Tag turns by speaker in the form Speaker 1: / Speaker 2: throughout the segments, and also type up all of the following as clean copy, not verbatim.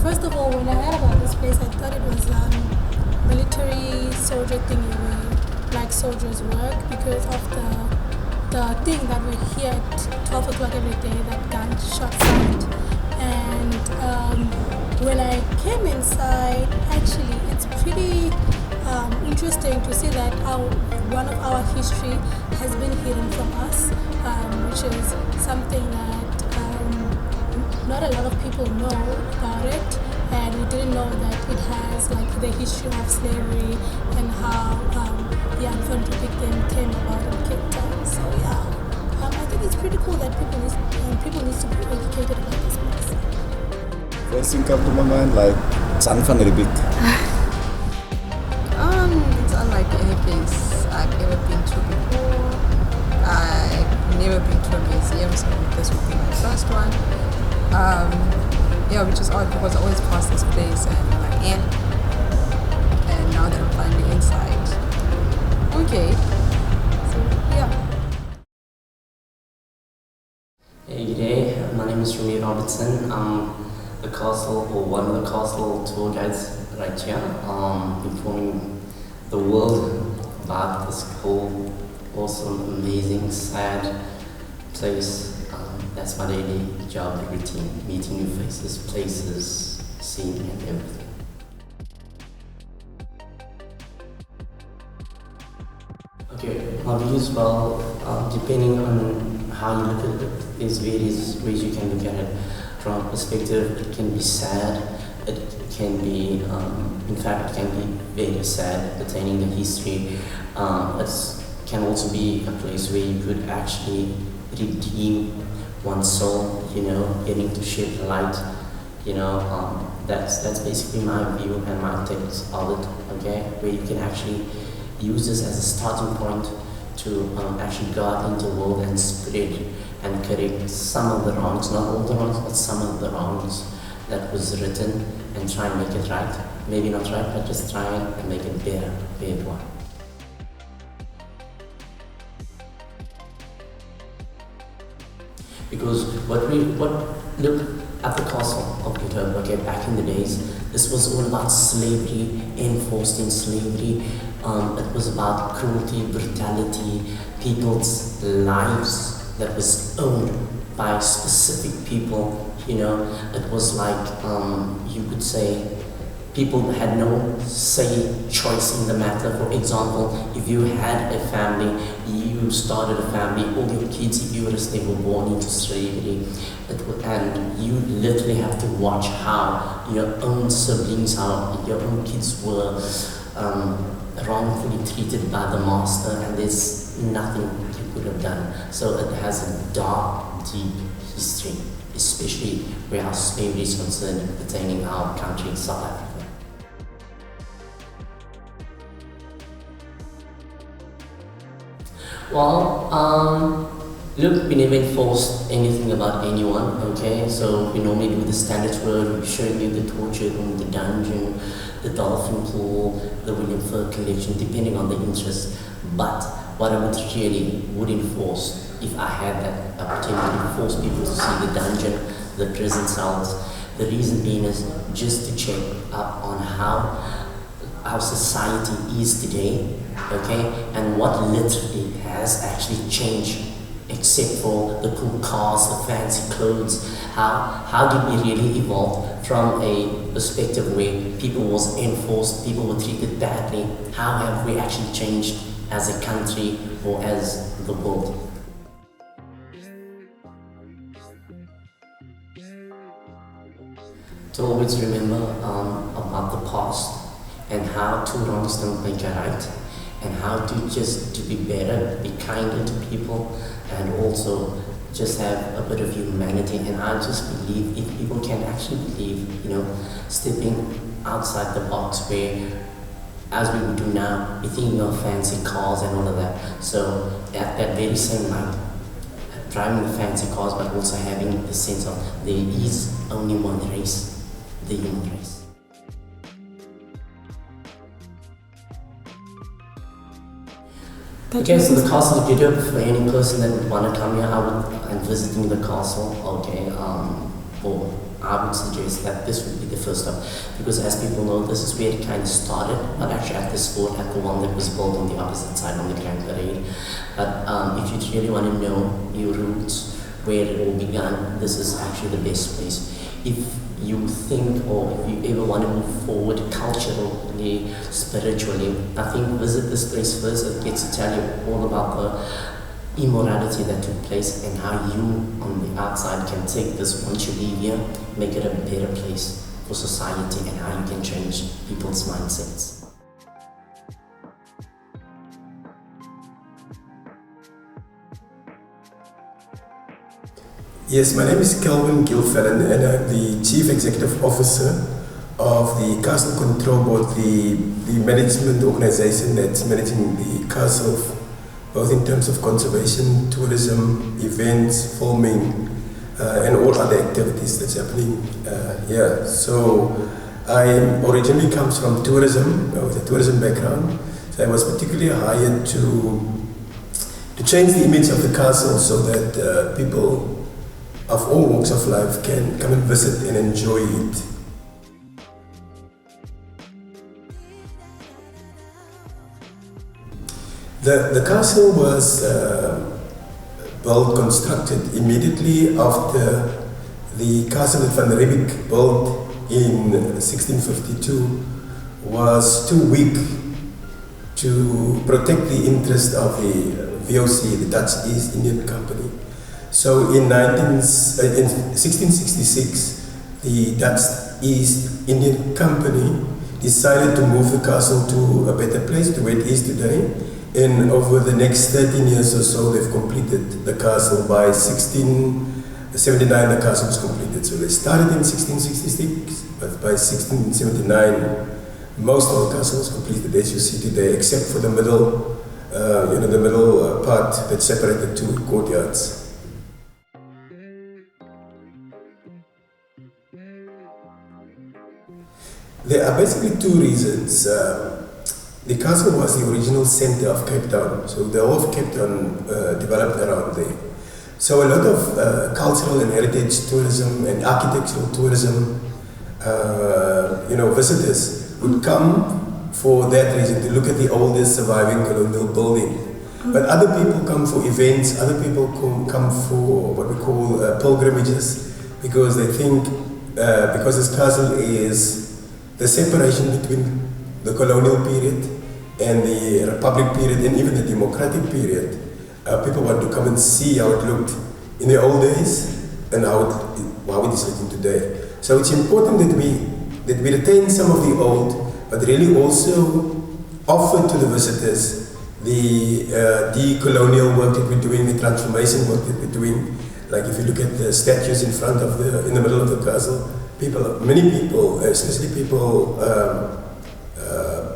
Speaker 1: First of all, when I heard about this place, I thought it was military soldier thingy where like soldiers work because of the thing that we hear at 12 o'clock every day, that gunshot sound. And when I came inside, actually, it's pretty interesting to see that one of our history has been hidden from us, which is something that not a lot of people know about it, and we didn't know that it has like the history of slavery and how the Anthropomorphic thing came about in Cape Town. So yeah, I think it's pretty cool that people need to be educated about this place.
Speaker 2: First thing come to my mind, like San van Riebeeck.
Speaker 3: It's unlike any place I've ever been to before. I've never been to a museum, so this would be my first one. Yeah, which is odd because I always pass this place and I'm like, and now that I'm finally inside, okay. So yeah.
Speaker 4: Hey, g'day. My name is Remy Robertson. I'm the castle, or one of the castle tour guides right here, informing the world about this whole awesome, amazing, sad place. That's my daily job routine, meeting new faces, places, seeing and everything. Okay, my views, well, depending on how you look at it, there's various ways you can look at it. From a perspective, it can be sad, it can be, in fact, it can be very sad, pertaining the history. It can also be a place where you could actually redeem one's soul, getting to shed light, that's basically my view and my takes of it, okay, where you can actually use this as a starting point to actually go out into the world and spread and correct some of the wrongs, not all the wrongs, but some of the wrongs that was written, and try and make it right. Maybe not right, but just try and make it better one. Because look at the castle of Peter, okay, back in the days, this was all about slavery, enforced in slavery. It was about cruelty, brutality, people's lives that was owned by specific people. It was like, you could say, people had no choice in the matter. For example, if you had a family, you started a family, all your kids, if you were a slave, were born into slavery, and you literally have to watch how your own siblings, how your own kids were wrongfully treated by the master, and there's nothing you could have done. So it has a dark, deep history, especially where our slavery is concerned, pertaining our country, South Africa. Well, look, we never enforced anything about anyone, okay? So we normally do the standards word, we show you the torture room, the dungeon, the dolphin pool, the William Fur collection, depending on the interest. But what I would enforce, if I had that opportunity to force people to see the dungeon, the prison cells, the reason being is just to check up on how our society is today, okay, and what literally has actually changed, except for the cool cars, the fancy clothes. How did we really evolve from a perspective where people was enforced, people were treated badly? How have we actually changed as a country or as the world? to always remember about the past and how two wrongs don't make a right, and how to be better, be kinder to people, and also just have a bit of humanity. And I just believe if people can actually believe, stepping outside the box where, as we would do now, we think of fancy cars and all of that. So at that very same night, driving the fancy cars, but also having the sense of there is only one race, the human race. Okay, so the castle of Europe, for any person that would want to come here, and visiting the castle, I would suggest that this would be the first stop, because as people know, this is where it kind of started, not actually at this fort, at the one that was built on the opposite side on the Grand Parade. But if you really want to know your roots, where it all began, this is actually the best place. If you think, or if you ever want to move forward culturally, spiritually, I think visit this place first. It gets to tell you all about the immorality that took place and how you on the outside can take this once you leave here, make it a better place for society, and how you can change people's mindsets.
Speaker 5: Yes, my name is Kelvin Gilfellen, and I'm the Chief Executive Officer of the Castle Control Board, the management organization that's managing the castle, both in terms of conservation, tourism, events, filming, and all other activities that's happening here. So I originally comes from tourism, with a tourism background. So I was particularly hired to change the image of the castle so that people of all walks of life can come and visit and enjoy it. The castle was constructed immediately after the castle that Van Riebeeck built in 1652 was too weak to protect the interest of the VOC, the Dutch East Indian Company. So in 1666, the Dutch East Indian Company decided to move the castle to a better place, to where it is today. And over the next 13 years or so, they've completed the castle. By 1679, the castle was completed. So they started in 1666, but by 1679, most of the castle was completed, as you see today, except for the middle, the middle part that separated two courtyards. There are basically two reasons. The castle was the original center of Cape Town, so the whole of Cape Town developed around there. So a lot of cultural and heritage tourism and architectural tourism, visitors would come for that reason, to look at the oldest surviving colonial building. But other people come for events, other people come for what we call pilgrimages, because they think, because this castle is the separation between the colonial period and the republic period and even the democratic period, people want to come and see how it looked in the old days and how it is looking today. So it's important that we retain some of the old, but really also offer to the visitors the colonial work that we're doing, the transformation work that we're doing. Like if you look at the statues in the middle of the castle, many people, especially people,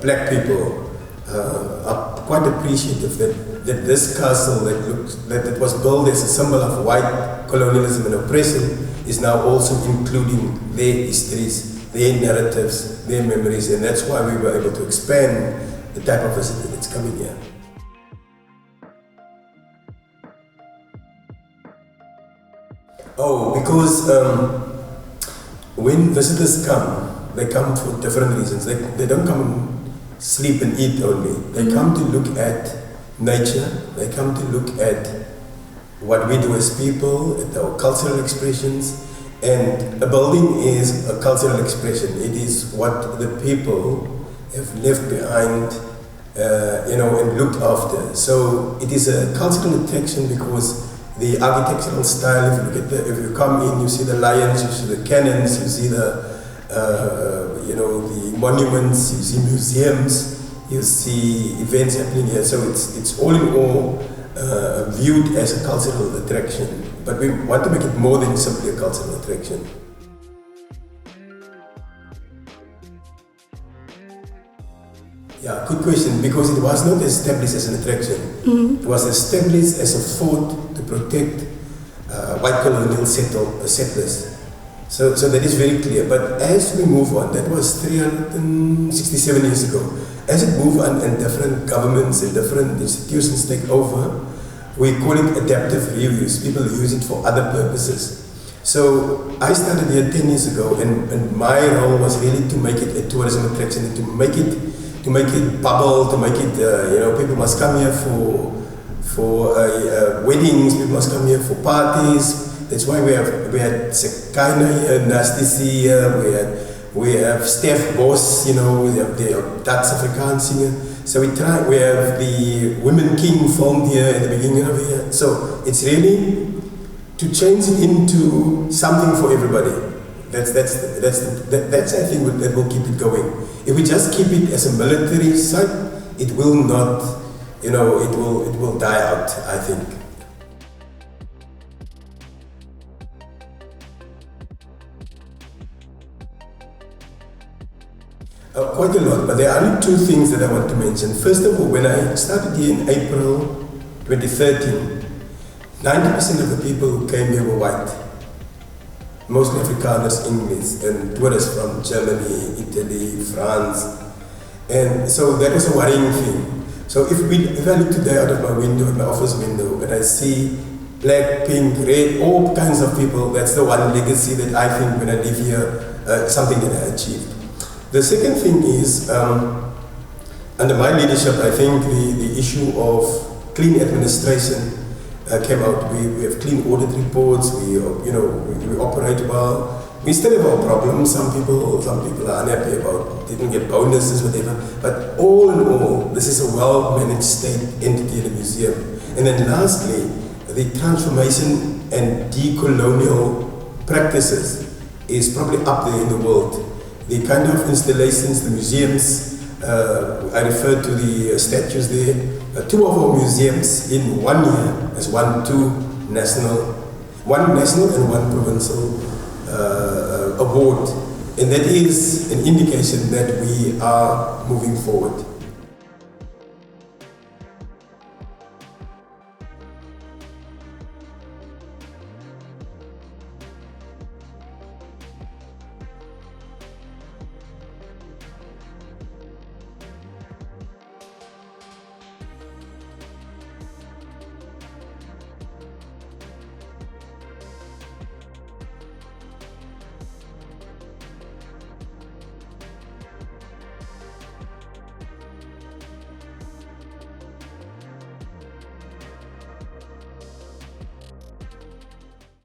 Speaker 5: black people, are quite appreciative that this castle that was built as a symbol of white colonialism and oppression is now also including their histories, their narratives, their memories, and that's why we were able to expand the type of visitor that's coming here. Oh, because when visitors come, they come for different reasons. They don't come and sleep and eat only. They come to look at nature. They come to look at what we do as people, at our cultural expressions. And a building is a cultural expression. It is what the people have left behind, and looked after. So it is a cultural attraction because the architectural style, if you come in, you see the lions, you see the cannons, you see the the monuments, you see museums, you see events happening here. So it's all in all viewed as a cultural attraction. But we want to make it more than simply a cultural attraction. Yeah, good question. Because it was not established as an attraction. It was established as a fort to protect white colonial settlers. So that is very clear. But as we move on, that was 367 years ago. As it moved on and different governments and different institutions take over, we call it adaptive reuse. People use it for other purposes. So I started here 10 years ago, and my role was really to make it a tourism attraction, and to make it bubble, to make it, people must come here for weddings, people must come here for parties. That's why we had Sekina here, Nastisi here, we have Steph Bos, we have the Dutch Afrikaans singer. So we have the Women King filmed here at the beginning of the year. So it's really to change it into something for everybody. That's I think that will keep it going. If we just keep it as a military site, it will not, it will die out, I think. Quite a lot, but there are only two things that I want to mention. First of all, when I started here in April 2013, 90% of the people who came here were white. Mostly Afrikaners, English, and tourists from Germany, Italy, France. And so that was a worrying thing. So if I look today out of my window, my office window, and I see black, pink, red, all kinds of people, that's the one legacy that I think when I live here, something that I achieved. The second thing is, under my leadership, I think the issue of clean administration came out. We have clean audit reports. We operate well. We still have our problems. Some people are unhappy about didn't get bonuses, whatever. But all in all, this is a well-managed state entity in the museum. And then lastly, the transformation and decolonial practices is probably up there in the world. The kind of installations, the museums, I referred to the statues there. Two of our museums in 1 year has won one national and one provincial award. And that is an indication that we are moving forward.